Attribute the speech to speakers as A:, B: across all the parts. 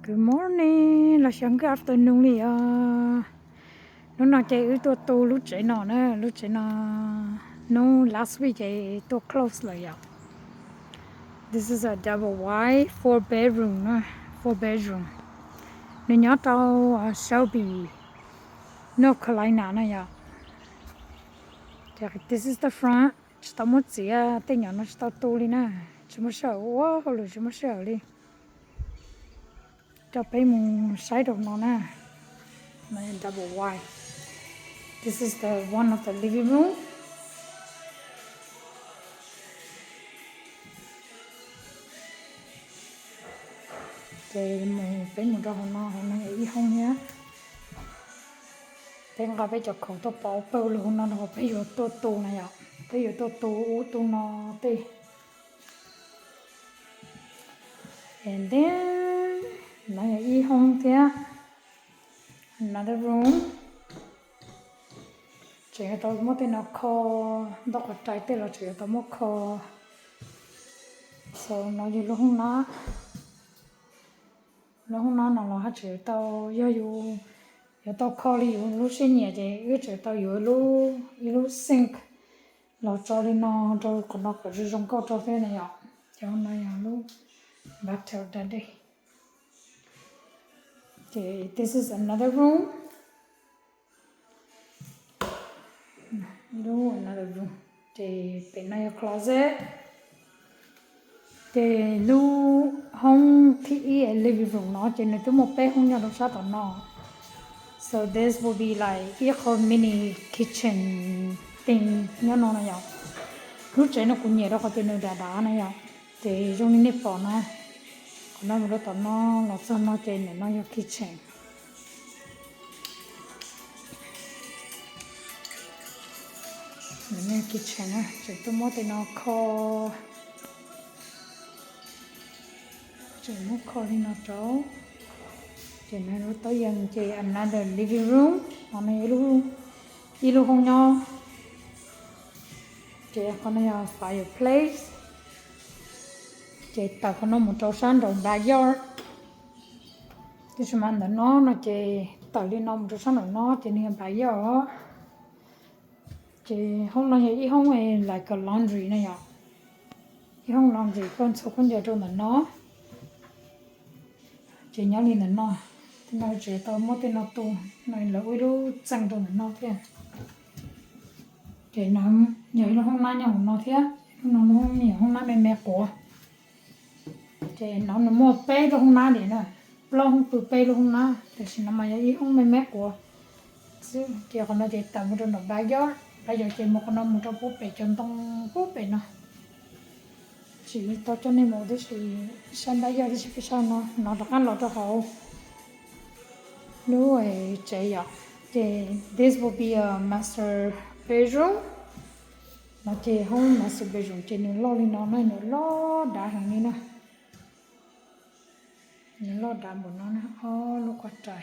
A: Good morning, là sáng cái afternoon đi lúc nào chạy ở tôi lúc chạy nó nữa, lúc chạy nó no last week chạy tôi close lại à. This is a double wide 4 bedroom nữa, 4 bedroom. Nên nhớ tao Shelby, North Carolina này à. This is the front. Tao muốn gì tên nhỏ nó tao tôi đi nè, chúng nó sợ quá, hoặc là chúng nó sợ đi. Cho bé một side of nó nè. Double wide. This is one of the living room. Thì một rau nó ý không nhá. Tên gặp bây giờ khẩu tôi bảo bầu luôn nó bây giờ tôi này ạ. Bây giờ tôi nó tê. And then nó ý không thế. Another room. Chỉ tôi muốn tên nó kho đó có trái tên là chỉ tôi muốn kho. So nó như lúc không nó nào là chỉ tao giờ tao kho đi lúc sinh nhật thì cứ chỉ tao giờ lúc sink là cho đi nó cho còn nó có dùng câu cho thế này ạ cho nó giờ lúc bathtub ra đi thì this is another room another room thì bên này là closet thì lu hông thì living room nó chỉ nên tôi một bé không nhận được sao tao nó. So this will be like a mini kitchen thing nhớ nó này ạ. Lúc trẻ nó cũng nhẹ đó có tên đá này ạ. Thì trong này bỏ nó, còn nó một tao nó sao nó tên này nó là kitchen. Này kitchen á, chỉ tôi muốn tên nó kho. Chỉ muốn kho đi nó trâu. Chỉ này nó tới dần chỉ another living room, còn này ilu không nhau. Chỉ con này là fireplace. Chỉ tạo con nó một chỗ sân trong backyard. Thì chúng mình nó chỉ tạo lên nó một chỗ sân nó chỉ nên backyard. Chỉ không nó gì không phải like a laundry này ạ. Không laundry con số con giờ trong nó. Chỉ nhớ lên nó. Thì nó chỉ tao mất tên nó tu này là ui lu chẳng trong nó thế chỉ nó nhớ nó không mang nhau nó thế nó không nhiều không mang mẹ của chỉ nó mua bé nó không mang để nữa lo không tự bé nó không mang thì nó mà ý không mẹ của chỉ còn nó chỉ tạm một trong nó bây giờ chỉ một con nó một trong bố bé chân tông bố bé nó chỉ tao cho nên một cái gì xem bây giờ thì cái sao nó được ăn lọt cho họ no chạy ạ thì this will be a master bedroom mà chị không master bedroom chị nó lo lên nó này nó lo đá hàng này nè nó lo đá một nó nè nó quạt trời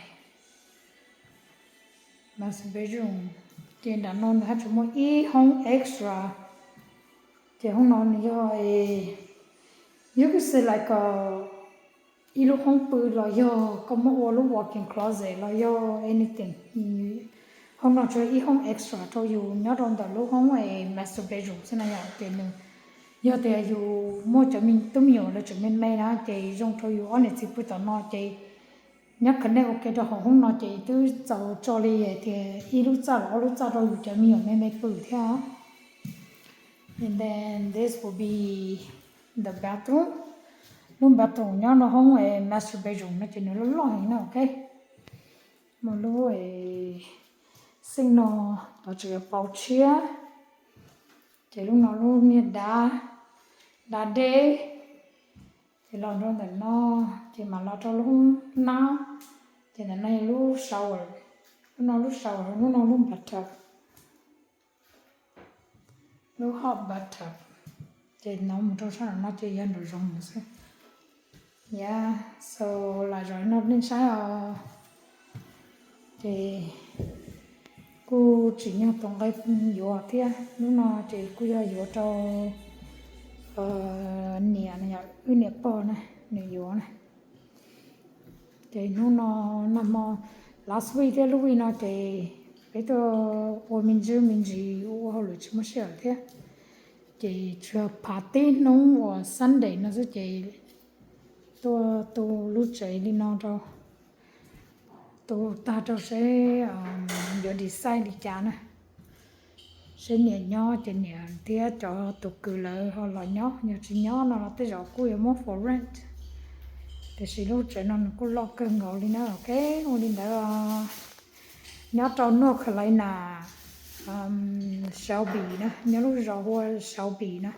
A: master bedroom chị đã non hết chúng một ít không extra chị không non do you could say like a ilu không bự là do có một lúc walk-in closet là do anything không nói chơi không extra cho dù nhớ trong đó lúc không phải master bedroom thế này à thì mình do thì dù mua cho mình tụi nhiều là cho mình may đó thì trong cho dù anh chị bữa nó thì nhớ cái này ok cho họ không nói thì tôi giàu cho đi thì ilu giàu rồi cho mình may bự theo and then this will be the bathroom lúc bathroom nhá nó không phải master bedroom nó chỉ nó lo nó ok một lúc sinh nó chỉ bao chia chỉ lúc nó luôn như đá đê thì lo cho nó chỉ mà lo cho lúc nào thì là này lúc shower lúc nó lúc bathtub lúc hot bathtub thì nó một chỗ sao nó chỉ ăn được rong nữa yeah so là rồi nó lên sai thì cô chỉ nhớ tổng cái dừa thế lúc nào thì cô giờ dừa cho nè này nè bò này nè dừa này thì nó nằm last week thì lúc nó thì bây giờ mình chỉ họ lựa chọn một số thế thì chưa party nó Sunday nó sẽ chỉ tôi lúc chạy đi nó rồi tôi ta cho sẽ giờ đi sai đi chả nè sẽ nhẹ nhó chỉ nhẹ thì cho tụi cứ lợi họ là nhó nhiều chỉ nhó nó là tới giờ cuối mua for rent thì sẽ lúc chạy nó cũng lo cơn ngồi đi nữa ok ngồi đi nữa nhớ cho nó khởi lại là sáu bì nữa nhớ lúc giờ hoa sáu bì nữa